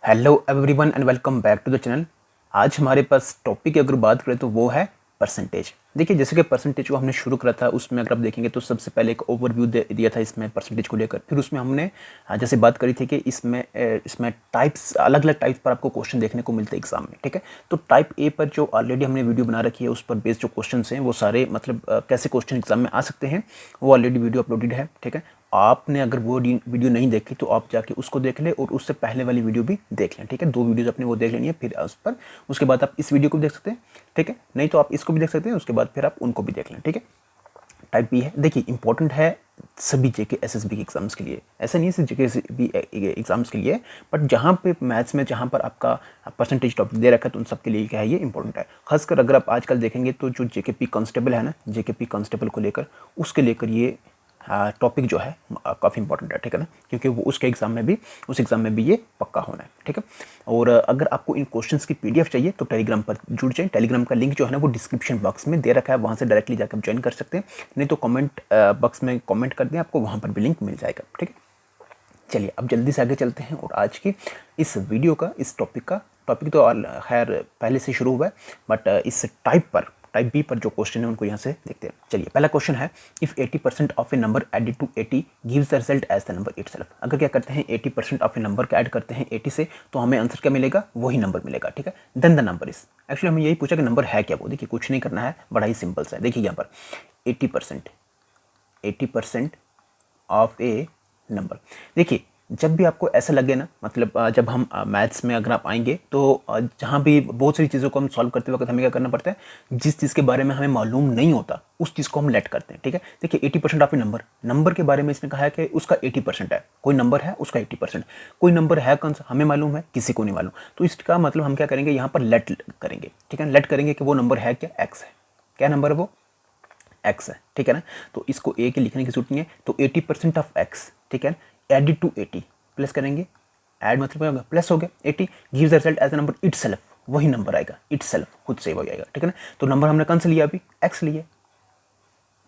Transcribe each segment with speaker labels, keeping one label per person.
Speaker 1: Hello everyone and welcome back to the channel. आज हमारे पास topic की अगर बात करें तो वो है परसेंटेज। देखिए, जैसे कि परसेंटेज को हमने शुरू करा था, उसमें अगर आप देखेंगे तो सबसे पहले एक ओवरव्यू दिया था इसमें परसेंटेज को लेकर। फिर उसमें हमने जैसे बात करी थी कि इसमें टाइप्स, अलग अलग टाइप्स पर आपको क्वेश्चन देखने को मिलते हैं एग्जाम में। ठीक है, तो टाइप ए पर जो ऑलरेडी हमने वीडियो बना रखी है, उस पर बेस्ड जो क्वेश्चन हैं वो सारे मतलब कैसे क्वेश्चन एग्जाम में आ सकते हैं, वो ऑलरेडी वीडियो अपलोडेड है। ठीक है, आपने अगर वो वीडियो नहीं देखी तो आप जाके उसको देख लें और उससे पहले वाली वीडियो भी देख लें। ठीक है, 2 वीडियोज अपने वो देख लेनी है, फिर उस पर उसके बाद आप इस वीडियो को भी देख सकते हैं। ठीक है, नहीं तो आप इसको भी देख सकते हैं, उसके बाद फिर आप उनको भी देख लें। ठीक है, टाइप बी है। देखिए, इंपॉर्टेंट है सभी जेके एसएसबी के एग्जाम्स के लिए, ऐसा नहीं है सिर्फ जेके एसएसबी एग्जाम्स के लिए, बट जहाँ पे मैथ्स में जहाँ पर आपका परसेंटेज टॉपिक दे रखा है तो उन सब के लिए क्या है, ये इंपॉर्टेंट है। खासकर अगर आप आजकल देखेंगे तो जो जेकेपी कांस्टेबल है ना, जेकेपी कांस्टेबल को लेकर, उसके लेकर ये टॉपिक जो है काफ़ी इंपॉर्टेंट है। ठीक है ना, क्योंकि वो उसके एग्जाम में भी, उस एग्जाम में भी ये पक्का होना है। ठीक है, और अगर आपको इन क्वेश्चंस की पीडीएफ चाहिए तो टेलीग्राम पर जुड़ जाए। टेलीग्राम का लिंक जो है ना वो डिस्क्रिप्शन बॉक्स में दे रखा है, वहाँ से डायरेक्टली जाकर आप ज्वाइन कर सकते हैं, नहीं तो कमेंट बॉक्स में कमेंट कर दें, आपको वहाँ पर भी लिंक मिल जाएगा। ठीक है, चलिए अब जल्दी से आगे चलते हैं और आज की इस वीडियो का, इस टॉपिक तो खैर पहले से शुरू हुआ है, बट इस टाइप बी पर जो क्वेश्चन है उनको यहाँ से देखते हैं। चलिए, पहला क्वेश्चन है, if 80% of a number added to 80 gives the result as the number itself. अगर क्या करते हैं 80% ऑफ ए नंबर का ऐड करते हैं 80 से, तो हमें आंसर क्या मिलेगा, वही नंबर मिलेगा। ठीक है, then the number is, actually हमें यही पूछा कि नंबर है क्या वो। देखिए, कुछ नहीं करना है, बड़ा ही सिंपल सा है। देखिए यहाँ पर 80% ऑफ ए नंबर। देखिए, जब भी आपको ऐसा लगे ना, मतलब जब हम मैथ्स में अगर आप आएंगे तो जहाँ भी बहुत सारी चीज़ों को हम सॉल्व करते वक्त हमें क्या करना पड़ता है, जिस चीज़ के बारे में हमें मालूम नहीं होता उस चीज़ को हम लेट करते हैं। ठीक है, देखिए 80% ऑफ ए नंबर के बारे में इसने कहा है कि उसका 80% है, कोई नंबर है उसका 80%, कोई नंबर है कौन सा हमें मालूम है, किसी को नहीं मालूम, तो इसका मतलब हम क्या करेंगे, यहाँ पर लेट करेंगे। ठीक है, लेट करेंगे कि वो नंबर है क्या, एक्स है। क्या नंबर है वो, एक्स है। ठीक है ना, तो इसको ए के लिखने की जरूरत नहीं है, तो 80% ऑफ एक्स, ठीक है, एडिड टू 80, प्लस करेंगे, ऐड मतलब क्या होगा, प्लस हो गया, 80 gives the result as a number itself, वही नंबर आएगा, इटसेल्फ खुद से वही आएगा। ठीक है ना, तो नंबर हमने कौन सा लिया, अभी एक्स लिए,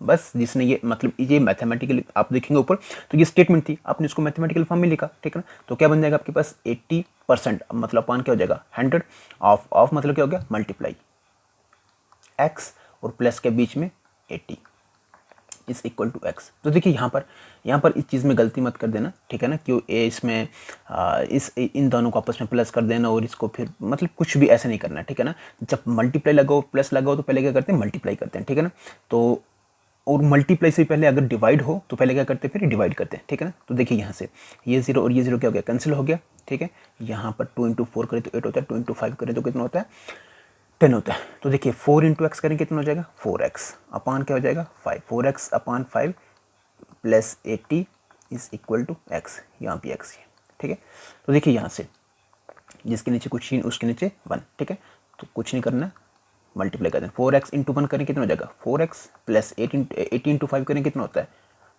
Speaker 1: बस जिसने ये मतलब ये मैथमेटिकल आप देखेंगे ऊपर, तो ये स्टेटमेंट थी, आपने इसको मैथमेटिकल फॉर्म में लिखा। ठीक है ना, तो क्या बन जाएगा आपके पास 80% मतलब अपान क्या हो जाएगा 100, ऑफ मतलब क्या हो गया, मल्टीप्लाई एक्स और प्लस के बीच में 80 इज इक्वल टू एक्स। तो देखिए यहाँ पर इस चीज़ में गलती मत कर देना। ठीक है ना, क्यों इसमें इन दोनों को आपस में प्लस कर देना और इसको फिर मतलब कुछ भी ऐसा नहीं करना है। ठीक है ना, जब मल्टीप्लाई लगाओ प्लस लगाओ तो पहले क्या करते हैं, मल्टीप्लाई करते हैं। ठीक है ना, तो और मल्टीप्लाई से पहले अगर डिवाइड हो तो पहले क्या करते हैं, फिर डिवाइड करते हैं। ठीक है ना, तो देखिए यहाँ से ये 0 और ये 0 क्या हो गया, कैंसिल हो गया। ठीक है, यहाँ पर 2 × 4 करें तो 8 होता है, 2 × 5 करें तो कितना होता है, 10 होता है। तो देखिए 4 × x करेंगे कितना हो जाएगा, 4x अपान क्या हो जाएगा 5, 4x upon 5 plus 80 is equal to x, यहाँ भी x है। ठीक है, तो देखिए यहाँ से जिसके नीचे कुछ ही उसके नीचे 1। ठीक है, तो कुछ नहीं करना, मल्टीप्लाई कर दें, 4x × 1 करें कितना हो जाएगा 4x प्लस 80 × 5 करें कितना होता है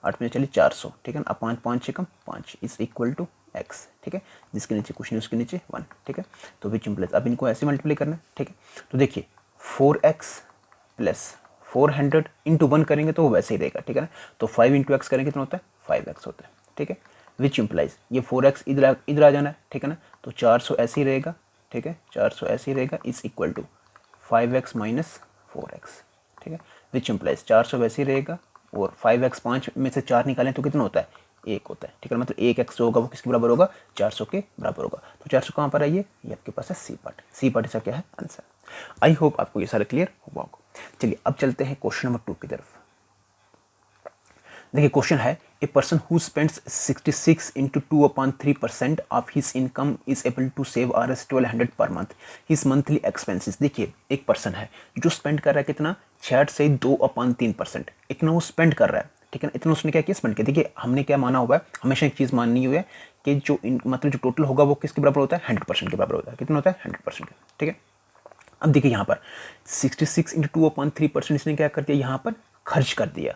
Speaker 1: 8 में चलिए 400। ठीक है ना, अपान 5 से कम 5 इज इक्वल टू x। ठीक है, जिसके नीचे कुछ नहीं उसके नीचे 1। ठीक है, तो विच इम्प्लाइज, अब इनको ऐसे मल्टीप्लाई करना है। ठीक है, तो देखिए 4x प्लस 400 × 1 करेंगे तो वो वैसे ही रहेगा। ठीक है ना, तो 5 × x करेंगे कितना होता है 5x होता है। ठीक है, विच इम्प्लाइज ये 4x इधर आ जाना है। ठीक है ना, तो 400 ऐसे ही रहेगा। ठीक है, 400 ऐसे ही रहेगा is equal to 5x minus 4x। ठीक है, विच इम्प्लाइज 400 वैसे ही रहेगा और 5x 5 में से 4 निकालें तो कितना होता है 1 होता है। ठीक है, मतलब 1x जो होगा वो किसके बराबर होगा, 400 के बराबर होगा। तो 400 कहाँ पर है, ये आपके पास है सी पार्ट इसका क्या है आंसर। आई होप आपको ये सारा क्लियर हुआ होगा। चलिए अब चलते हैं क्वेश्चन नंबर 2 की तरफ। देखिए क्वेश्चन है, a person who spends 66 × 2/3% of his income is able to save Rs 1200 per month, his monthly expenses. देखिए एक पर्सन है जो स्पेंड कर रहा है कितना, 66 से 2/3%, इतना वो स्पेंड कर रहा है। ठीक है ना, इतना उसने क्या किया, स्पेंड किया। देखिए हमने क्या माना हुआ है, हमेशा एक चीज़ माननी हुई है कि जो मतलब जो टोटल होगा वो किसके बराबर होता है, 100% के बराबर होता है। कितना होता है 100% का। ठीक है, अब देखिए यहाँ पर 66 × 2/3% इसने क्या कर दिया, यहाँ पर खर्च कर दिया।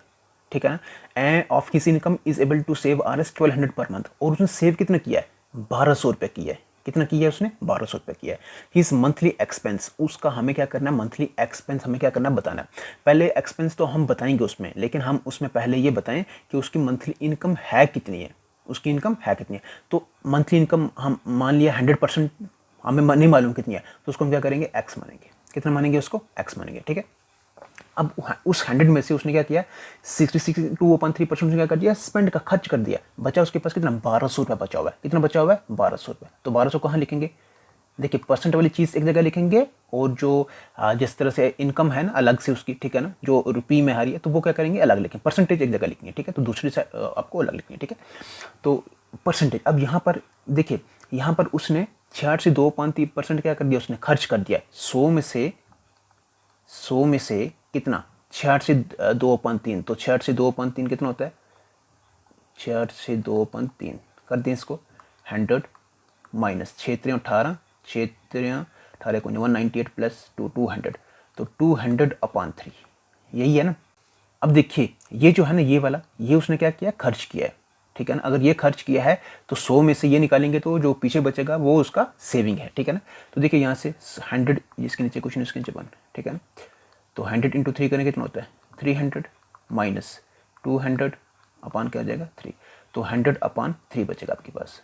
Speaker 1: ठीक है ना, and of his income is able to save Rs 1200 per month, और उसने सेव कितना किया है 1200 रुपये किया है। कितना किया है उसने 1200 रुपये किया है। हिज मंथली एक्सपेंस, उसका हमें क्या करना है, मंथली एक्सपेंस हमें क्या करना है बताना है। पहले एक्सपेंस तो हम बताएंगे उसमें, लेकिन हम उसमें पहले ये बताएं कि उसकी मंथली इनकम है कितनी है। उसकी इनकम है कितनी है। तो मंथली इनकम हम मान लिया 100% हमें नहीं मालूम कितनी है, तो उसको हम क्या करेंगे, एक्स मानेंगे। कितना मानेंगे उसको, एक्स मानेंगे, ठीक है। अब उस 100 में से उसने क्या किया, 66.2/3% उसने क्या कर दिया, स्पेंड का, खर्च कर दिया। बचा उसके पास कितना, 1200 रुपये बचा हुआ है। कितना बचा हुआ है, 1200 रुपये। तो 1200 कहाँ लिखेंगे, देखिए परसेंट वाली चीज़ एक जगह लिखेंगे, और जो जिस तरह से इनकम है ना अलग से उसकी, ठीक है ना, जो रुपये में आ रही है तो वो क्या करेंगे, अलग लिखेंगे। परसेंटेज एक जगह लिखेंगे, ठीक है, तो दूसरी साइड आपको अलग लिखेंगे, ठीक है। तो परसेंटेज, अब यहाँ पर देखिए, यहाँ पर उसने 66.2% क्या कर दिया, उसने खर्च कर दिया। 100 में से कितना, 66.2/3, तो 66.2/3 कितना होता है, 66.2/3 कर दें इसको 100 माइनस 6×3 = 18, 6×3 = 18 198 प्लस 200, तो 200/3 यही है ना। अब देखिए ये जो है ना, ये वाला, ये उसने क्या किया, खर्च किया है, ठीक है ना। अगर ये खर्च किया है तो 100 में से ये निकालेंगे तो जो पीछे बचेगा वो उसका सेविंग है, ठीक है ना। तो देखिए यहाँ से 100, इसके नीचे क्वेश्चन, इसके नीचे 1, ठीक है ना। तो 100 × 3 करेंगे कितना होता है, 300 माइनस 200 अपान क्या हो जाएगा, 3, तो 100/3 बचेगा आपके पास।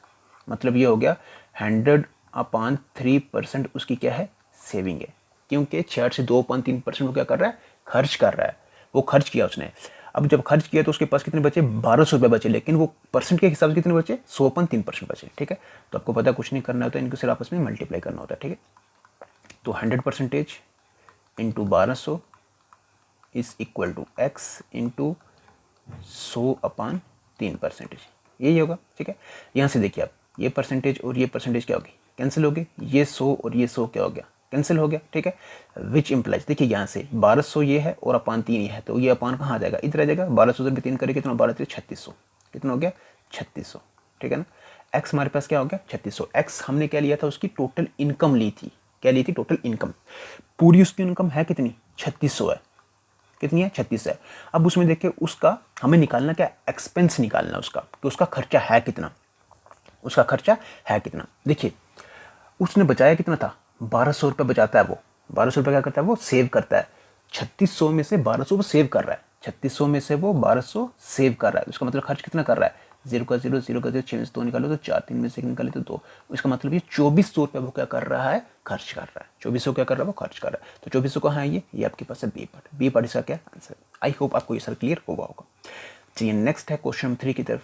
Speaker 1: मतलब ये हो गया 100/3% उसकी क्या है, सेविंग है। क्योंकि 66.2/3% वो क्या कर रहा है, खर्च कर रहा है, वो खर्च किया उसने। अब जब खर्च किया तो उसके पास कितने बचे, 1200 रुपये बचे, लेकिन वो परसेंट के हिसाब से कितने बचे, 100.3% बचे, ठीक है। तो आपको पता कुछ नहीं करना होता है, इनको सिर्फ आपस में मल्टीप्लाई करना होता है, ठीक है। तो 100% into 1200 is equal to x into 100/3%, यही होगा, ठीक है। यहाँ से देखिए आप, ये परसेंटेज और ये परसेंटेज क्या होगी, कैंसिल होगी, ये 100 और ये 100 क्या हो गया, कैंसिल हो गया, ठीक है। विच इम्प्लाइज, देखिए यहाँ से 1200 ये है और अपान 3 ये है, तो ये अपान कहाँ आ जाएगा, इधर आ जाएगा। 1200 से 3 करें कितना, 12 3600, कितना हो गया, 3600, ठीक है ना। एक्स हमारे पास क्या हो गया, 3600। एक्स हमने क्या लिया था, उसकी टोटल इनकम ली थी, क्या ली थी, टोटल इनकम। पूरी उसकी इनकम है कितनी, 3600 है, कितनी है, 36 है। अब उसमें देखिए उसका हमें निकालना क्या, एक्सपेंस निकालना उसका, कि उसका खर्चा है कितना, उसका खर्चा है कितना। देखिए उसने बचाया कितना था, 1200 रुपये बचाता है वो। 1200 रुपये क्या करता है, वो सेव करता है। 3600 में से 1200 वो सेव कर रहा है, 3600 में से वो 1200 सेव कर रहा है। उसका मतलब खर्च कितना कर रहा है, 0 का 0, 0 का 0, 6 में से 2 निकालो तो 4, 3 में से 1 निकाले तो 2। इसका मतलब ये 2400 रुपये वो क्या कर रहा है, खर्च कर रहा है। 2400 क्या कर रहा है, वो खर्च कर रहा है। तो 2400 कहाँ है, ये आपके पास है बी पार्ट। बी पार्ट इसका क्या आंसर। आई होप आपको ये सर क्लियर होगा। चलिए नेक्स्ट है क्वेश्चन 3 की तरफ।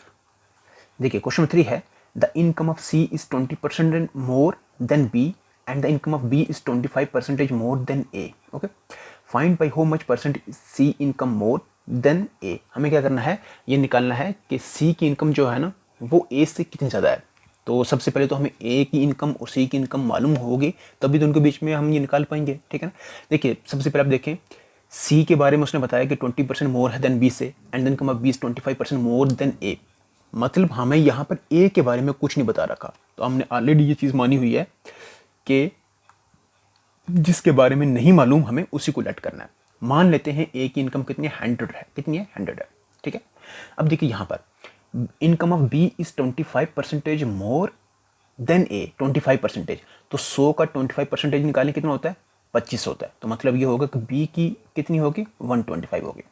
Speaker 1: देखिए क्वेश्चन 3 है, the income of C is 20% more than B and the income of B is 25% more than A. Okay, find by how much percent is C income more than A. हमें क्या करना है, ये निकालना है कि C की इनकम जो है ना वो A से कितनी ज़्यादा है। तो सबसे पहले तो हमें A की इनकम और C की इनकम मालूम होगी, तभी तो उनके बीच में हम ये निकाल पाएंगे, ठीक है ना। देखिए सबसे पहले आप देखें, C के बारे में उसने बताया कि 20% मोर है देन B से, and income of B is 25% more then A। मतलब हमें यहाँ पर A के बारे में कुछ नहीं बता रखा, तो हमने ऑलरेडी ये चीज़ मानी हुई है कि जिसके बारे में नहीं मालूम हमें उसी को लेट करना है। मान लेते हैं ए की इनकम कितनी है, 100 है, कितनी है, 100 है, ठीक है। अब देखिए यहाँ पर income of B is 25% more than A, 25%। तो 100 का 25% निकालें कितना होता है, 25 होता है। तो मतलब ये होगा कि बी की कितनी होगी, 125 होगी।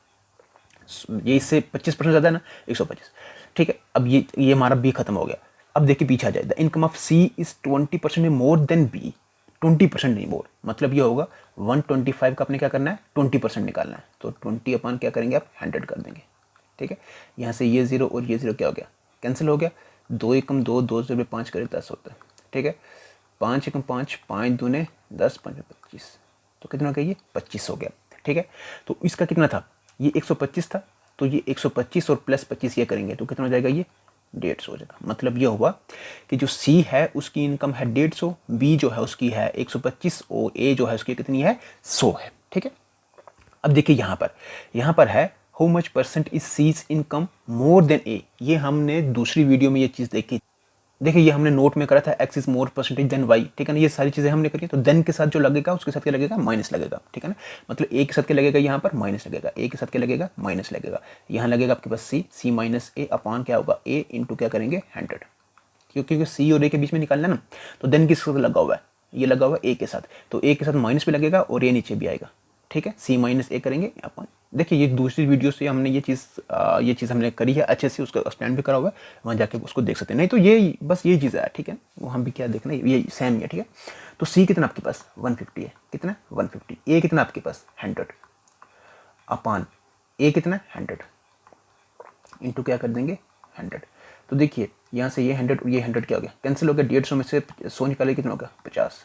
Speaker 1: ये इससे 25% ज़्यादा है ना, 125, ठीक है। अब ये हमारा बी खत्म हो गया। अब देखिए पीछे आ जाए, the income of C is 20% more than B, 20% नहीं मोर, मतलब ये होगा 125 का अपने क्या करना है, 20% निकालना है। तो 20 अपन क्या करेंगे, आप 100 कर देंगे, ठीक है। यहाँ से ये 0 और ये 0 क्या हो गया, कैंसिल हो गया। 2 एकम 2, 2 से 5 करे 10 होता है, ठीक है। 5 एकम 5, 5 दूने 10, 5 25, तो कितना हो गया, ये 25 हो गया, ठीक है। तो इसका कितना था, ये 125 था, तो ये 125 और प्लस 25 ये करेंगे तो कितना हो जाएगा, ये 150 हो जाएगा। मतलब ये हुआ कि जो सी है उसकी इनकम है 150, बी जो है उसकी है 125 और ए जो है उसकी कितनी है, 100 है, ठीक है। अब देखिए यहाँ पर है how much percent is C's income more than A. ये हमने दूसरी वीडियो में ये चीज़ देखी। देखिए ये हमने नोट में करा था, x is more percentage than y, ठीक है ना। ये सारी चीज़ें हमने करी, तो देन के साथ जो लगेगा उसके साथ क्या लगेगा, माइनस लगेगा, ठीक है ना। मतलब ए के साथ क्या लगेगा, यहाँ पर माइनस लगेगा, ए के साथ क्या लगेगा, माइनस लगेगा। यहाँ लगेगा आपके पास सी माइनस ए अपान क्या होगा, ए इंटू क्या करेंगे 100, क्योंकि सी और ए के बीच में निकालना ना। तो देन किसके साथ लगा हुआ है, ये लगा हुआ है ए के साथ, तो ए के साथ माइनस भी लगेगा और ए नीचे भी आएगा, ठीक है, सी माइनस ए करेंगे अपन। देखिए ये दूसरी वीडियो से हमने ये चीज़ हमने करी है अच्छे से, उसका एक्सप्लेन भी करा हुआ है, वहाँ जाके उसको देख सकते हैं। नहीं तो ये बस ये चीज़ है, ठीक है, वो हम भी क्या देखना है, ये सेम ही है, ठीक है। तो सी कितना आपके पास 150 है, कितना 150, ए कितना आपके पास 100 अपान ए कितना 100 इंटू क्या कर देंगे 100। तो देखिए यहाँ से ये 100 और ये 100 क्या हो गया, कैंसिल हो गया, 150 में से 100 निकाले कितना होगा 50,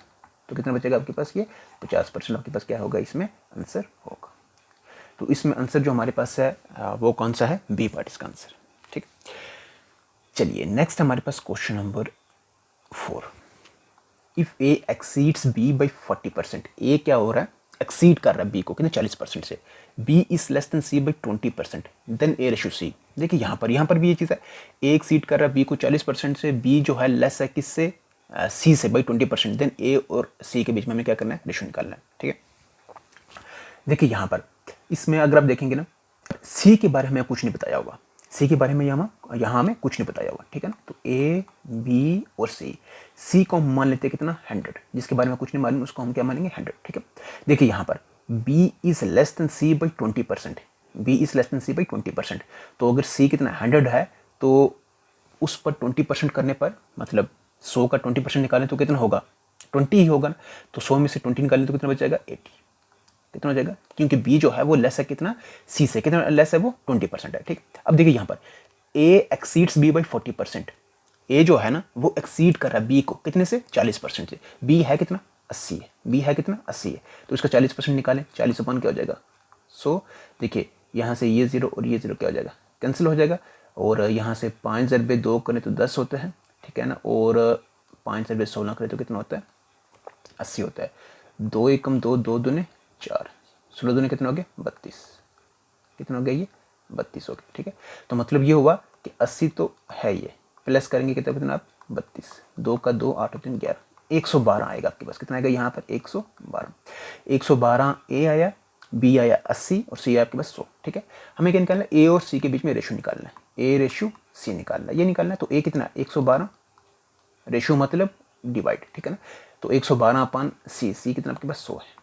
Speaker 1: तो कितना बचेगा आपके पास, ये 50% आपके पास क्या होगा, इसमें आंसर होगा। तो इसमें आंसर जो हमारे पास है वो कौन सा है, बी पार्ट इसका आंसर, ठीक। चलिए नेक्स्ट हमारे पास question number 4। If A exceeds B by 40%, A क्या हो रहा है, एक्सीड कर रहा है बी को कितने 40% से, B is less than C by 20%, then A ratio C. देखिए यहाँ पर भी ये चीज़ है, ए एक्सीड कर रहा है बी को 40% से, बी जो है लेस है किससे, सी से बाई 20%, देन ए और सी के बीच में हमें क्या करना है, रेशो निकालना है, ठीक है। देखिए यहाँ पर इसमें अगर आप देखेंगे ना, सी के बारे में कुछ नहीं बताया होगा, सी के बारे में यहाँ हमें कुछ नहीं बताया हुआ, ठीक है ना। तो ए बी और सी को हम मान लेते हैं कितना 100, जिसके बारे में कुछ नहीं मालूम उसको हम क्या मानेंगे 100, ठीक है। देखिए यहाँ पर B is less than C by 20%, B is less than C by 20%, तो अगर सी कितना 100 है तो उस पर 20% करने पर, मतलब 100 का 20% निकालें तो कितना होगा 20 ही होगा ना, तो 100 में से 20 निकालें तो कितना बच जाएगा 80, कितना हो जाएगा, क्योंकि बी जो है वो लेस है कितना सी से, कितना लेस है वो 20% है, ठीक। अब देखिए यहाँ पर ए एक्सीड्स बी बाई 40%, ए जो है ना वो एक्सीड कर रहा है बी को कितने से 40% से, बी है कितना 80 है, बी है कितना 80 है, तो इसका 40% निकालें, 40 अपन क्या हो जाएगा 100। देखिए यहाँ से ये 0 और ये 0 क्या हो जाएगा, कैंसिल हो जाएगा, और यहाँ से 5 ज़रबे 2 करें तो 10 होता है, ठीक है ना, और 5 ज़रबे 16 करें तो कितना होता है 80 होता है, 2 एकम 2, 2 दूने 4, 16 दूने कितना हो गया 32, कितना हो गया ये 32 हो गया, ठीक है। तो मतलब ये हुआ कि 80 तो है, ये प्लस करेंगे कितना आप 32, 2 का 2 8 3 11, 112 आएगा आपके पास, कितना आएगा यहाँ पर 112 ए आया, बी आया 80 और सी आया आपके पास 100, ठीक है। हमें क्या निकालना है, ए और सी के बीच में रेशो निकालना है, ए रेशो सी निकालना है, ये निकालना है। तो ए कितना 112, रेशो मतलब डिवाइड, ठीक है ना, तो 112 अपान सी कितना आपके पास 100 है,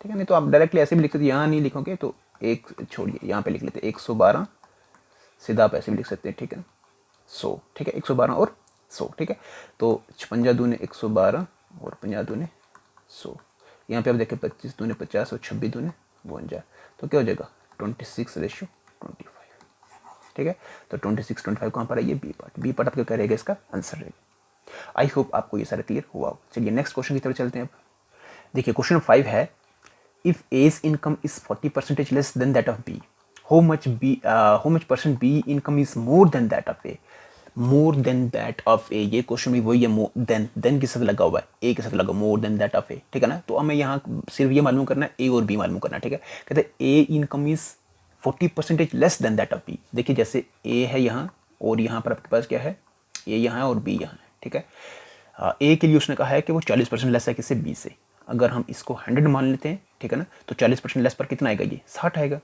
Speaker 1: ठीक है। नहीं तो आप डायरेक्टली ऐसे भी लिखते थे, यहाँ नहीं लिखोगे तो एक छोड़िए, यहाँ पे लिख लेते 112, सीधा आप ऐसे भी लिख सकते हैं, ठीक है 100, ठीक है 112 और 100, ठीक है। तो 56 दूने 112 और 50 दूने 100, यहाँ पे आप देखें 25 दूने 50 और 26 दूने 52, तो क्या हो जाएगा 26:25, ठीक है। तो 26:25 कहाँ पर है, ये बी पार्ट आपको क्या रहेगा, इसका आंसर रहेगा। आई होप आपको ये सारा क्लियर हुआ हो। चलिए नेक्स्ट क्वेश्चन की तरफ चलते हैं अब। देखिए क्वेश्चन 5 है, if A's income is 40% less than that of B, how much percent B income is more than that of A, more than that of A। ये क्वेश्चन भी वही है, more than के साथ लगा हुआ है, A के साथ लगा more than that of A, ठीक है ना। तो हमें यहाँ सिर्फ ये मालूम करना है, A और B मालूम करना है, ठीक है। कहते हैं A income is 40% less than that of B। देखिए जैसे A है यहाँ और यहाँ पर आपके पास क्या है, A यहाँ है और B यहाँ है, ठीक है। A के लिए उसने कहा है कि वो 40% लेस है किससे, B से। अगर हम इसको 100 मान लेते हैं, ठीक है ना, तो 40% लेस पर कितना आएगा, ये 60 आएगा,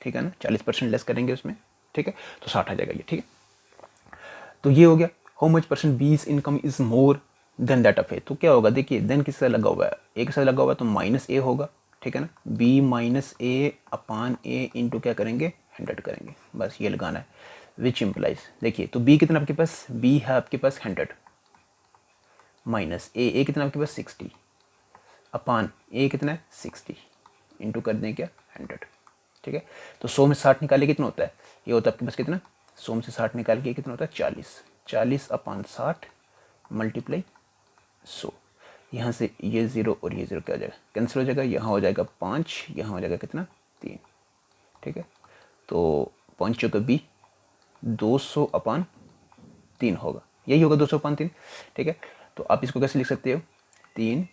Speaker 1: ठीक है ना, 40% लेस करेंगे उसमें, ठीक है, तो 60 आ जाएगा ये, ठीक है। तो ये हो गया, how much percent B's income is more than that of A. तो क्या होगा, देखिए देन किससे लगा हुआ है, ए के साथ लगा हुआ है, तो माइनस ए होगा, ठीक है ना, बी माइनस ए अपान ए इंटू क्या करेंगे 100 करेंगे, बस ये लगाना है, विच इम्प्लाइज। देखिए तो बी कितना आपके पास, बी है आपके पास 100 माइनस ए कितना आपके पास 60 अपान ए कितना है 60 इंटू कर दें क्या 100, ठीक है। तो 100 में 60 निकाले कितना होता है, ये होता है आपके पास कितना, 100 में से 60 निकाल के कितना होता है 40 अपान 60 मल्टीप्लाई 100, यहाँ से ये 0 और ये 0 क्या हो जाएगा, कैंसिल हो जाएगा, यहाँ हो जाएगा 5, यहाँ हो जाएगा कितना 3, ठीक है। तो 5 चौका 20, 200 अपान 3 होगा, यही होगा 200 अपान 3, ठीक है। तो आप इसको कैसे लिख सकते हो, 3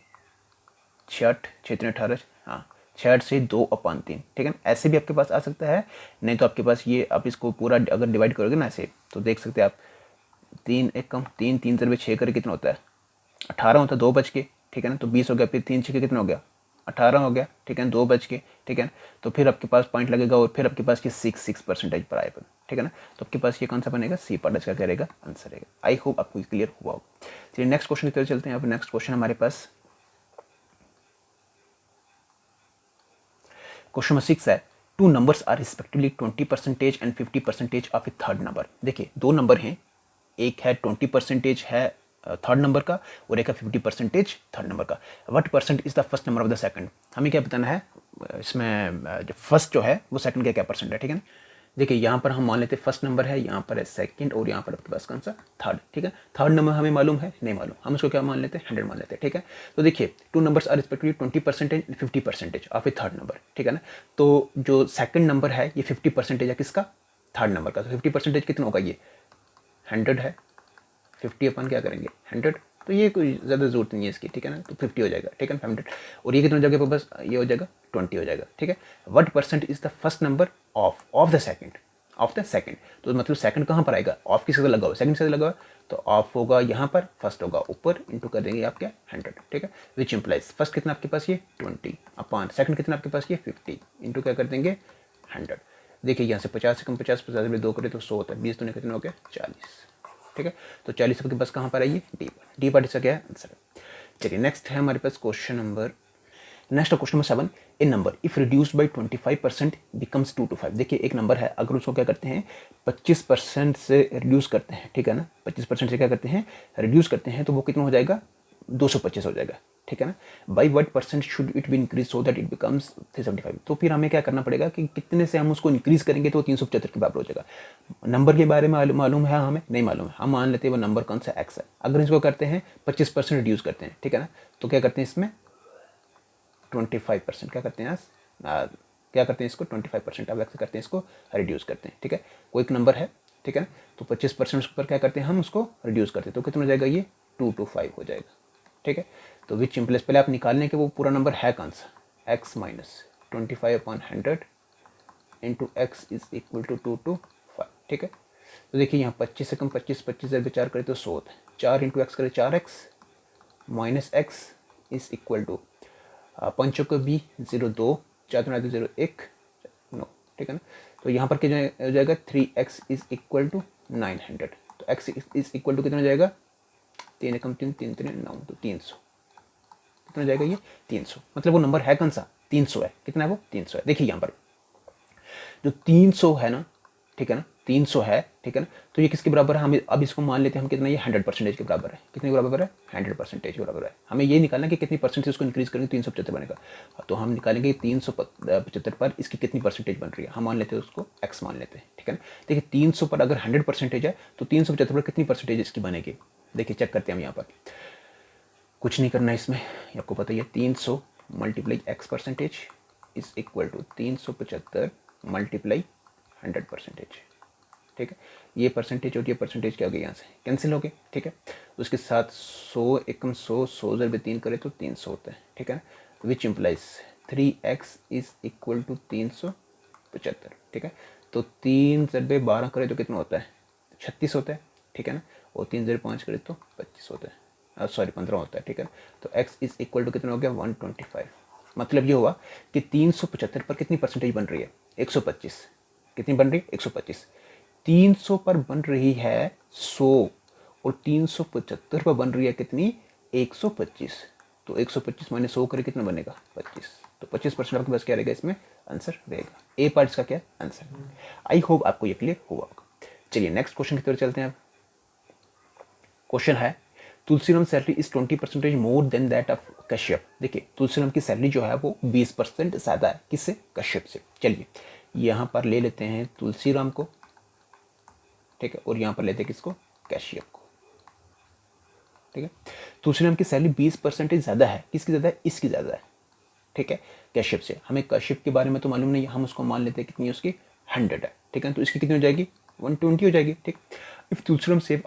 Speaker 1: 6 6 18, हाँ 6 से 2 अपान 3, ठीक है ना, ऐसे भी आपके पास आ सकता है। नहीं तो आपके पास ये, आप इसको पूरा अगर डिवाइड करोगे ना ऐसे, तो देख सकते हैं आप 3 एक कम 3 3 ज़रबे 6 करके कितना होता है 18 होता है, 2 बच के, ठीक है ना, तो 20 हो गया, फिर 3 6 कितना हो गया 18 हो गया, ठीक है, 2 बच के, ठीक है ना। तो फिर आपके पास पॉइंट लगेगा और फिर आपके पास ये 6% पर आएगा, ठीक है ना। तो आपके पास ये कौन सा बनेगा, सी पार्ट इसका क्या रहेगा, आंसर रहेगा। आई होप आपको क्लियर हुआ हो। चलिए नेक्स्ट क्वेश्चन की तरफ चलते हैं। अब नेक्स्ट क्वेश्चन हमारे पास क्वेश्चन नंबर 6 है, two numbers are respectively 20% and 50% of a third number. देखिए दो नंबर हैं, एक है 20% है थर्ड नंबर का और एक है 50% थर्ड नंबर का। What percent is the first number of the second, हमें क्या बताना है इसमें, जो फर्स्ट जो है वो सेकंड का क्या परसेंट है, ठीक है ना। देखिए यहाँ पर हम मान लेते हैं फर्स्ट नंबर है, यहाँ पर है सेकंड और यहाँ पर आपके पास कौन सा थर्ड, ठीक है। थर्ड नंबर हमें मालूम है नहीं मालूम, हम उसको क्या मान लेते हैं 100 मान लेते हैं, ठीक है। तो देखिए two numbers are respectively 20% and 50% of a third number, ठीक है ना। तो जो सेकंड नंबर है ये 50% है किसका, थर्ड नंबर का। तो 50% कितना होगा, ये 100 है, 50 अपन क्या करेंगे 100, तो ये कोई ज़्यादा जरूरत नहीं है इसकी, ठीक है ना। तो 50 हो जाएगा, ठीक है 100, और ये कितना हो जाएगा बस, ये हो जाएगा 20 हो जाएगा, ठीक है। What percent is the first number of the second, of the second, तो मतलब सेकंड कहाँ पर आएगा, ऑफ किसके साथ लगा हुआ, सेकंड से लगा हुआ, तो ऑफ होगा यहाँ पर, फर्स्ट होगा ऊपर, इंटू कर देंगे आप क्या 100, ठीक है। विच इंप्लाइज फर्स्ट कितना आपके पास ये 20 अपॉन सेकंड कितना आपके पास ये 50, इंटू क्या कर देंगे 100। देखिए यहाँ से 50 से कम 50, 50 में 2 करें तो 100 होता है, 20 तो नहीं कितना हो गया 40, ठीक है। तो 40 आपके पास कहाँ पर आइए डी पार्ट, इसका क्या है आंसर। चलिए नेक्स्ट है हमारे पास question number, next question number 7, A number if reduced by 25% becomes 2 to 5। देखिए एक नंबर है, अगर उसको क्या करते हैं 25% से रिड्यूस करते हैं, ठीक है ना, 25% से क्या करते हैं रिड्यूस करते हैं, तो वो कितना हो जाएगा 225 हो जाएगा, ठीक है ना। By what percent should it be increase so that it becomes 375। तो फिर हमें क्या करना पड़ेगा कि कितने से हम उसको इंक्रीज करेंगे तो 375 के बराबर हो जाएगा। नंबर के बारे में मालूम है हमें नहीं मालूम है, हम मान लेते हैं वो नंबर कौन सा एक्स है। अगर इसको करते हैं 25% रिड्यूस करते हैं, ठीक है ना, तो क्या करते हैं इसमें 25% क्या करते हैं क्या करते हैं इसको 25% अब एक्स करते हैं, इसको रिड्यूस करते हैं, ठीक है। कोई एक नंबर है, ठीक है ना, तो 25% पर क्या करते हैं हम उसको रिड्यूस करते हैं, तो कितना हो जाएगा ये 2 to 5 हो जाएगा, ठीक है। तो विच इम्प्लाइज पहले आप निकालने के वो पूरा नंबर है कौन सा, x minus 25/100 into x is equal to 2 to 5, ठीक है। तो देखिए यहाँ 25 से कम 25 से विचार करें तो 100 होता है, 4 इंटू एक्स करें 4x minus x is equal to 5 को भी 0 2 4 तो 0 1 नो, ठीक है ना। तो यहाँ पर क्या हो जाएगा 3x इज इक्वल टू 900, तो x इज इक्वल टू कितना हो जाएगा 3 कम 3 3 3 9, तो 300 कितना हो जाएगा ये 300, मतलब वो नंबर है कौन सा 300 है, कितना है वो 300 है। देखिए यहाँ पर जो 300 है ना, ठीक है ना 300 है, ठीक है ना, तो ये किसके बराबर है, हमें अब इसको मान लेते हैं हम कितना, ये 100% के बराबर है, कितने के बराबर है 100% के बराबर है। हमें ये निकालना कि कितनी परसेंट उसको इंक्रीज करेंगे 375 बनेगा, तो हम निकालेंगे 375 पर इसकी कितनी परसेंटेज बन रही है, हम मान लेते हैं उसको x मान लेते हैं, ठीक है ना। देखिए 300 पर अगर 100% है तो 375 पर कितनी परसेंटेज इसकी बनेगी, देखिए चेक करते हैं हम यहाँ पर, कुछ नहीं करना है इसमें, आपको पता ही है 300 multiply x% is equal to 375 multiply 100%, ठीक है। ये परसेंटेज और ये परसेंटेज क्या हो गया यहाँ से कैंसिल हो गए, ठीक है। उसके साथ 100 एकम 100 100 जब 3 करें तो 300 होता है, ठीक है ना। Which implies 3x is equal to 375, ठीक है। तो 3 जब 12 करें तो कितना होता है 36 होता है, ठीक है ना, और 3 जब 5 करें तो 25 होता है, सॉरी 15 होता है, ठीक है। तो x इज इक्वल टू कितना हो गया 125, मतलब ये हुआ कि 375 पर कितनी परसेंटेज बन रही है 125, कितनी बन रही है 125, 300 पर बन रही है 100 और 375 पर बन रही है कितनी 125, तो 125 माइनस 100 करें कितना बनेगा 25, तो 25% आपके पास क्या रहेगा इसमें आंसर रहेगा, ए पार्ट इसका क्या आंसर। आई होप आपको ये क्लियर हुआ होगा। चलिए नेक्स्ट क्वेश्चन की तरफ चलते हैं। क्वेश्चन है Tulsiram salary is 20% more than that of Kashyap. देखिए तुलसीराम की सैलरी जो है वो 20% ज़्यादा है किससे कश्यप से। चलिए यहाँ पर ले लेते हैं तुलसीराम को, ठीक है, और यहाँ पर लेते हैं किसको कश्यप को, ठीक है। तुलसीराम की सैलरी 20% ज़्यादा है, किसकी ज़्यादा है इसकी ज़्यादा है, ठीक है, कश्यप से। हमें कश्यप के बारे में तो मालूम नहीं, हम उसको मान लेते हैं कितनी उसकी 100 है, ठीक है, तो इसकी कितनी हो जाएगी 120 हो जाएगी, ठीक। If Tulsiram save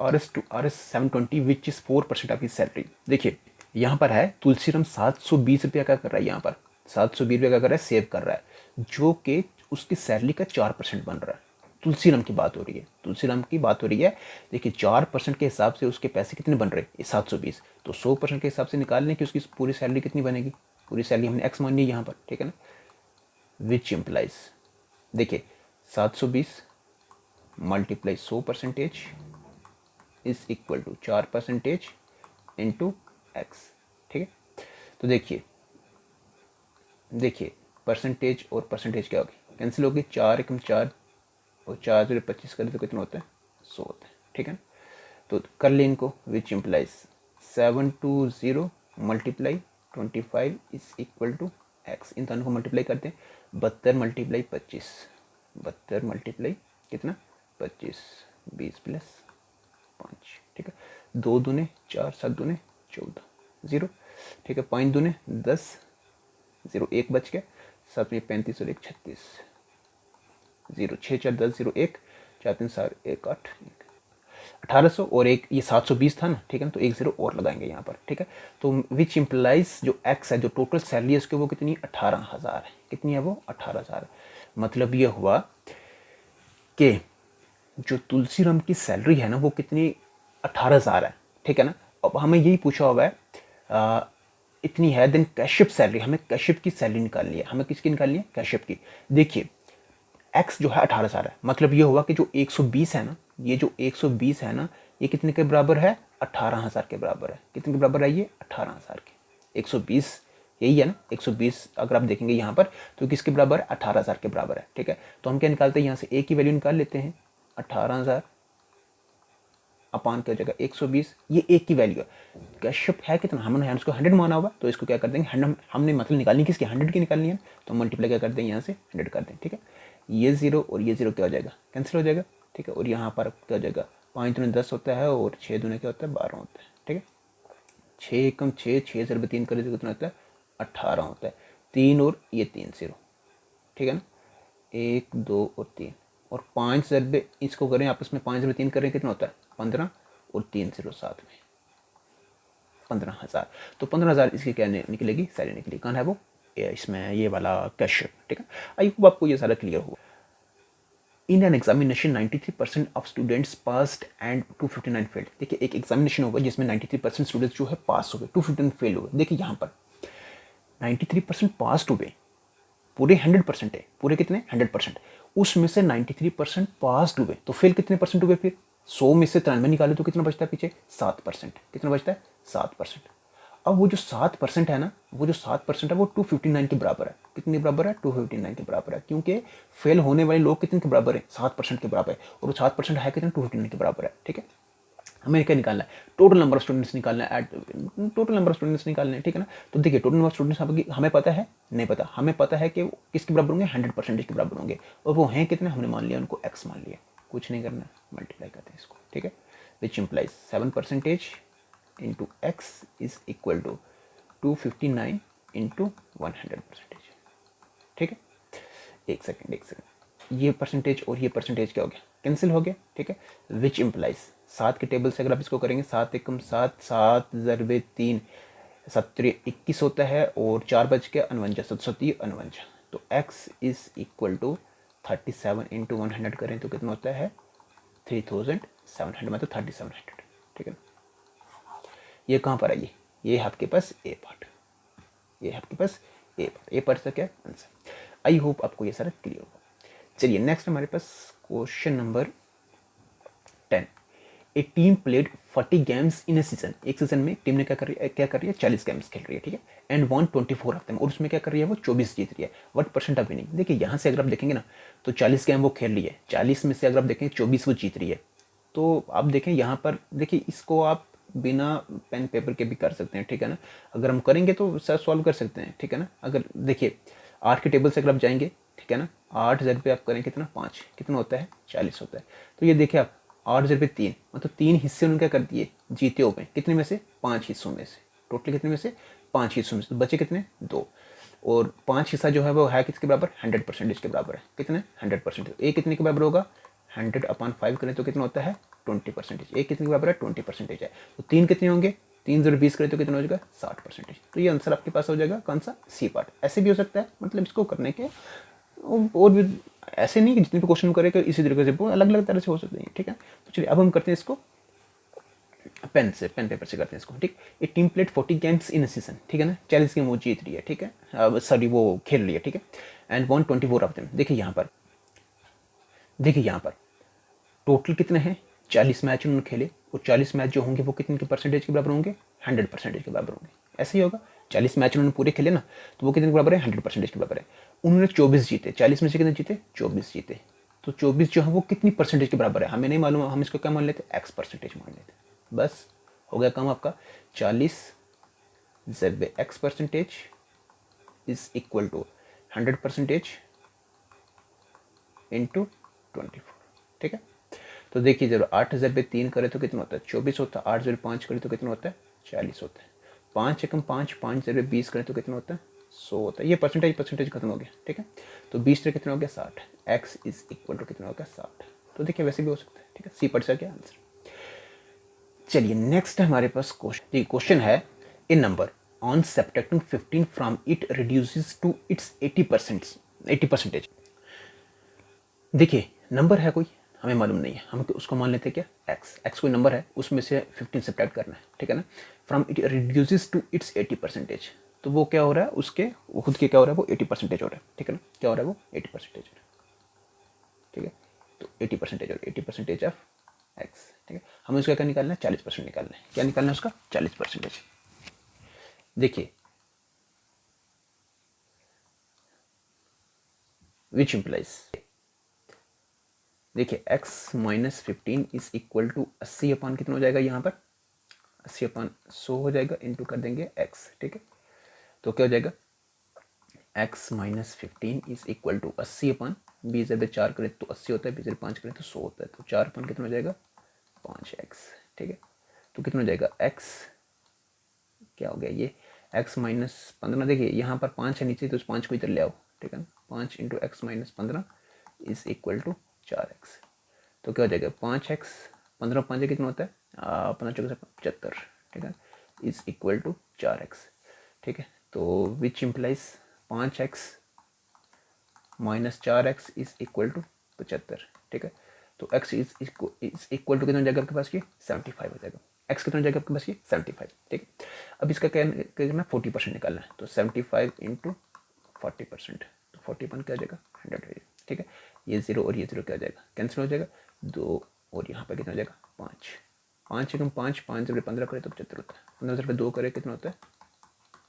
Speaker 1: RS 720 which is 4% of his salary. देखिए यहाँ पर है तुलसीराम 720 रुपया क्या कर रहा है, यहाँ पर 720 रुपया क्या कर रहा है सेव कर रहा है, जो कि उसकी सैलरी का 4% बन रहा है। तुलसीराम की बात हो रही है, तुलसीराम की बात हो रही है। देखिए 4% के हिसाब से उसके पैसे कितने बन रहे हैं 720, तो 100% के हिसाब से निकालने की उसकी पूरी सैलरी कितनी बनेगी, पूरी सैलरी हमने एक्स मानी है यहाँ पर, ठीक है ना। विच इम्प्लाइज देखिए 720 multiply 100% is equal to 4% into x, ठीक है। तो देखिए परसेंटेज और परसेंटेज क्या होगी, कैंसिल होगी, 4 एकम 4 और 4 जो 25 करें तो कितना होता है, 100 होता है, ठीक है ना। तो कर ले इनको, which implies 720 multiply 25 is equal to X. इन दोनों को मल्टीप्लाई करते हैं, 72 मल्टीप्लाई 25, 72 मल्टीप्लाई कितना 25, 20 प्लस 5, ठीक है। 2 दूने 4, 7 दूने 14, 0, ठीक है। 5 दूने 10, 0 1 बच गया, 7 में 35 और 1 36, 0 6 4 10 0 1 4 3 7 1 8 1800 और एक ये 720 था ना, ठीक है ना, तो 1 0 और लगाएंगे यहाँ पर, ठीक है। तो विच इम्प्लाइज जो एक्स है, जो टोटल सैलरी है उसके वो कितनी 18,000 है, कितनी है वो 18,000 है। मतलब ये हुआ कि जो तुलसीराम की सैलरी है ना वो कितनी 18,000 है, ठीक है ना। अब हमें यही पूछा हुआ है इतनी है, देन कैशिप सैलरी, हमें कैशिप की सैलरी निकालनी है, हमें किसकी निकालनी है, कैशिप की। देखिए एक्स जो है 18,000 है, मतलब ये हुआ कि जो 120 है ना, ये जो 120 है ना, ये कितने के बराबर है, 18,000 के बराबर है। कितने के बराबर है ये, 18,000 के। 120 यही है ना, 120 अगर आप देखेंगे यहाँ पर तो किसके बराबर है, 18,000 के बराबर है, ठीक है। तो हम क्या निकालते हैं, यहाँ से ए की वैल्यू निकाल लेते हैं, 18,000 अपान क्या हो जाएगा 120, ये एक की वैल्यू है। कैशिप है कितना, हमने उसको 100 माना हुआ, तो इसको क्या कर देंगे 100, हमने मतलब निकालनी किसकी, 100 की निकालनी है, तो मल्टीप्लाई क्या कर देंगे यहाँ से 100 कर दें, ठीक है। ये 0 और ये 0 क्या हो जाएगा, कैंसिल हो जाएगा, ठीक है। और यहाँ पर क्या हो जाएगा, 5 दूने 10 होता है और 6 दूने क्या होता है 12 होता है, ठीक है। 6 कम 6, 6 से 3 करें तो कितना होता है 18 होता है। 3 और ये 3 0, ठीक है ना, 1 2 और 3 और 5 ज़रबे इसको करें आपस में, 5 ज़रबे 3 करें कितना होता है 15 और 3 0 साथ में 15,000। तो 15,000 इसकी क्या निकलेगी, सैलरी निकली। कौन है वो, इसमें ये वाला कैशियर, ठीक है। आई होप आपको ये सारा क्लियर हुआ। In an examination 93% of students passed and 259 failed. देखिए एक एग्जामिनेशन होगा जिसमें 93% स्टूडेंट्स जो है पास हो गए, 259 फेल हो गए। देखिए यहाँ पर 93% पास हुए, पूरे 100% है, पूरे कितने 100%, उसमें से 93% पास हुए, तो फेल कितने परसेंट हुए, फिर 100 में से 93 निकाले तो कितना बचता है पीछे 7%, कितना बचता है 7%। अब वो जो 7% है ना, वो जो 7% है वो 259 के बराबर है, कितने बराबर है 259 के बराबर है, क्योंकि फेल होने वाले लोग कितने के बराबर है 7% के बराबर है, और वो 7% है कितने 259 के बराबर है, ठीक है। हमें क्या निकालना है, टोटल नंबर ऑफ स्टूडेंट्स निकालना है, टोटल नंबर ऑफ स्टूडेंट्स निकालना है, ठीक है ना। तो देखिए टोटल नंबर ऑफ स्टूडेंट्स हमें पता है, नहीं पता, हमें पता है कि वो किसके बराबर होंगे 100% के बराबर होंगे, और वो हैं कितने, हमने मान लिया उनको x मान लिया, कुछ नहीं करना, मल्टीप्लाई करते हैं इसको, ठीक है। Which implies 7% into x is equal to 259 into 100%, ठीक है। एक सेकेंड, ये परसेंटेज और ये परसेंटेज क्या हो गया, कैंसिल हो गया, ठीक है। विच इम्प्लाइज 7 के टेबल से अगर आप इसको करेंगे, 7 एकम 7, 7 ज़रबे 3 7 21 होता है, और 4 बच के 49, 730 49, तो x is equal to 37 into 100 करें तो कितना होता है 3700, मतलब 3700, ठीक है। ये कहाँ पर है, ये है आपके पास ए पार्ट, ये है आपके पास ए पार्ट का क्या आंसर। आई होप आपको ये सारा क्लियर होगा। चलिए नेक्स्ट हमारे पास क्वेश्चन नंबर 10। ए टीम प्लेड 40 गेम्स इन ए सीजन। एक सीजन में टीम ने क्या कर रही है 40 गेम्स खेल रही है, ठीक है। एंड वन 24 ऑफ देम, और उसमें क्या कर रही है वो 24 जीत रही है। व्हाट परसेंट ऑफ विनिंग, देखिए यहाँ से अगर आप देखेंगे ना तो 40 गेम वो खेल रही है, 40 में से अगर आप देखें 24 वो जीत रही है। तो आप देखें यहाँ पर, देखिए इसको आप बिना पेन पेपर के भी कर सकते हैं, ठीक है ना। अगर हम करेंगे तो सर सॉल्व कर सकते हैं, ठीक है ना। अगर देखिए 8 के टेबल से अगर आप जाएंगे, ठीक है ना, 8 ज़र पे आप करें कितना 5, कितना होता है 40 होता है। तो ये देखिए आप 8 ज़र पे 3, मतलब 3 हिस्से उन्होंने क्या कर दिए जीते हुए, कितने में से 5 हिस्सों में से, टोटल कितने में से 5 हिस्सों में से, तो बचे कितने 2, और 5 हिस्सा जो है वो है किसके बराबर 100% के बराबर है, कितने 100%। ए कितने के बराबर होगा 100/5 करें तो कितना होता है 20%। ए कितने के बराबर है 20% है, तो 3 कितने होंगे 3 × 20 करें तो कितना हो जाएगा 60%। तो ये आंसर आपके पास हो जाएगा कौन सा सी पार्ट। ऐसे भी हो सकता है, मतलब इसको करने के और भी ऐसे नहीं कि जितने भी क्वेश्चन करें इसी तरीके से अलग अलग तरह से हो सकते हैं, ठीक है। तो चलिए अब हम करते हैं इसको पेन पेपर से करते हैं इसको, ठीक। A team played 40 games in a season, ठीक है ना, 40 गेम वो जीत रही है, ठीक है, सॉरी वो खेल रही है, ठीक है। एंड 124 ऑफ देम, देखिए यहाँ पर टोटल कितने हैं 40 मैच उन्होंने खेले, और 40 मैच जो होंगे वो कितने के परसेंटेज के बराबर होंगे 100% के बराबर होंगे। ऐसे ही होगा 40 मैच उन्होंने पूरे खेले ना, तो वो कितने के बराबर है 100% के बराबर है। उन्होंने 24 जीते, 40 में से कितने जीते, 24 जीते। तो 24 जो है वो कितनी परसेंटेज के बराबर है हमें नहीं मालूम, हम इसको क्या मान लेते, एक्स परसेंटेज मान लेते। बस हो गया काम आपका। 40 ज़रबे X percentage is equal to 100% into 24। ठीक है, तो देखिए जब 8 ज़रबे 3 करे तो कितना होता है, 24 होता है। 8 ज़रबे 5 करे तो कितना होता है, 40 होता है। 5 एकम 5, 5 ज़रबे 20 करे तो कितना होता है, 100 होता है। ये परसेंटेज खत्म हो गया। ठीक है, तो 20 से कितना हो गया, 60। एक्स इज इक्वल टू कितना हो गया, 60। तो देखिए वैसे भी हो सकता है। ठीक है, सी पढ़ सके आंसर। चलिए नेक्स्ट है हमारे पास क्वेश्चन। क्वेश्चन है A number on subtracting 15 from it reduces to its 80%। देखिए नंबर है कोई, हमें मालूम नहीं है, हम उसको मान लेते हैं क्या, एक्स कोई नंबर है, उसमें से 15 सब्ट्रैक्ट करना है। ठीक है ना, from it reduces to its 80%। तो वो क्या हो रहा है, उसके वो खुद के क्या हो रहा है, वो 80% हो रहा है। ठीक है ना, क्या हो रहा है, वो 80% हो रहा है। ठीक है, तो 80% और 80% ऑफ एक्स। ठीक है, हमें उसका क्या निकालना है, 40% निकालना है। क्या निकालना है उसका, 40%। देखिए विच इम्प्लाइज, देखिए x minus 15 is equal to 80 upon कितना हो जाएगा, यहाँ पर 80 अपान 100 हो जाएगा, इंटू कर देंगे x। ठीक है, तो क्या हो जाएगा, x minus 15 is equal to 80 upon 20 जब 4 करें तो 80 होता है, 20 जब 5 करें तो 100 होता है। तो 4 अपान कितना हो जाएगा, 5x। ठीक है, तो कितना हो जाएगा, x क्या हो गया, ये x माइनस 15। देखिए यहाँ पर 5 है नीचे, तो उस 5 को इधर ले आओ। ठीक है ना, 5 into x minus 15 is equal to 4x। तो क्या हो जाएगा, 5x, 15 5 कितना होता है, 15 चौके से 75। ठीक है, इज इक्वल टू 4x। ठीक है, तो which implies 5x minus 4x is equal to 75। ठीक है, तो x इज इक्वल टू कितना हो जाएगा आपके पास, ये 75 हो जाएगा। x कितना हो जाएगा आपके पास, ये 75। ठीक है, अब इसका क्या करना, 40% निकालना है। तो 75 इंटू 40%, तो 40 क्या हो जाएगा, 100 हो जाएगा। ठीक है, ये 0 और ये 0 क्या हो जाएगा, कैंसिल हो जाएगा। 2 और यहाँ पर कितना हो जाएगा, 5। 5 एकम 5, 5 जब 15 करे तो 75 होता है। 15 जब 2 करे कितना होता है,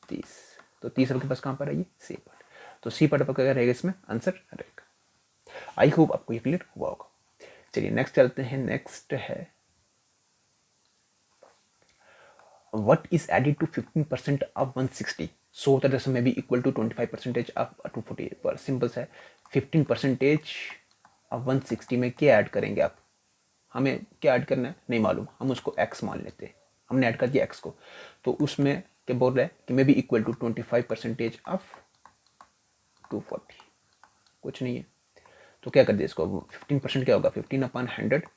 Speaker 1: 30। तो 30 आपके पास कहाँ पर है, ये सी पार्ट। तो सी पार्ट आपका क्या रहेगा, इसमें आंसर रहेगा। आई होप आपको ये क्लियर हुआ होगा। चलिए नेक्स्ट चलते हैं। नेक्स्ट है what is added to 15% of 160 so that this may be equal to 25% of 240 पर सिंपल सा है। 15% of 160 में क्या ऐड करेंगे आप, हमें क्या ऐड करना है नहीं मालूम, हम उसको x मान लेते हैं। हमने ऐड कर दिया x को, तो उसमें क्या बोल रहा है कि may be equal to 25% of 240। कुछ नहीं है, तो क्या कर दिया इसको, 15% क्या होगा, 15 upon 100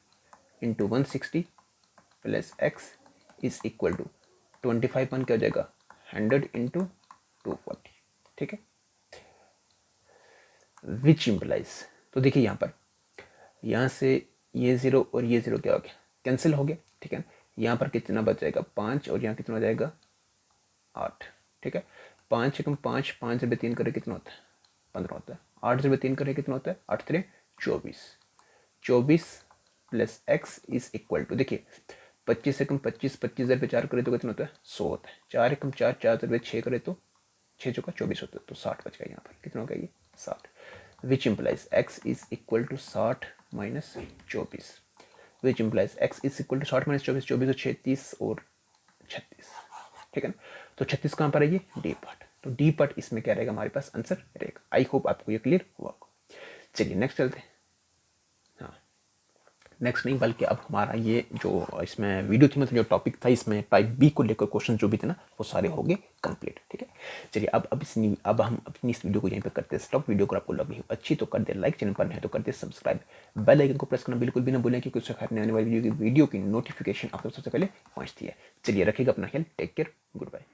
Speaker 1: into 160 plus x is equal to 25 upon क्या हो जाएगा, 100 इंटू 240। ठीक है, विच इम्प्लाइज, तो देखिए यहाँ पर, यहाँ से ये 0 और ये 0 क्या हो गया, कैंसिल हो गया। ठीक है, यहाँ पर कितना बच जाएगा, 5 और यहाँ कितना हो जाएगा, 8। ठीक है, 5 एकम 5, 5 जब 3 करे कितना होता है, 15 होता है। 8 जब 3 करे कितना होता है, 8 3 24। 24 plus x is equal to, देखिए 25 एकम 25, 25 जब 4 करे तो कितना होता है, 100 होता है। 4 एकम 4, 4 जब 6 करे तो 6 चौका 24 होता है। तो 60 बच गया, यहाँ पर कितना होगा, ये 60। Which implies x is equal to 60 minus 24, which implies x is equal to 60 minus 24, 24 और 36 और 36। ठीक है ना, तो 36 कहाँ पर है, ये डी पार्ट। तो डी पार्ट इसमें क्या रहेगा, हमारे पास आंसर रहेगा। आई होप आपको ये क्लियर हुआ। चलिए नेक्स्ट चलते हैं। हाँ, नेक्स्ट नहीं बल्कि अब हमारा ये जो इसमें वीडियो थी, मतलब जो टॉपिक था इसमें टाइप बी को लेकर क्वेश्चन जो भी थे ना, वो सारे हो गए कंप्लीट। ठीक है, चलिए अब हम अपनी इस वीडियो को यहीं पे करते हैं स्टॉप। वीडियो को आपको लगी अच्छी तो कर दे लाइक, चैनल पर नहीं तो कर दे सब्सक्राइब, बेल आइकन को प्रेस करना बिल्कुल भी ना भूलें, क्योंकि उससे खाने आने वाली वीडियो की नोटिफिकेशन आपको सबसे पहले पहुंचती है। चलिए रखिएगा अपना ख्याल, टेक केयर, गुड बाय।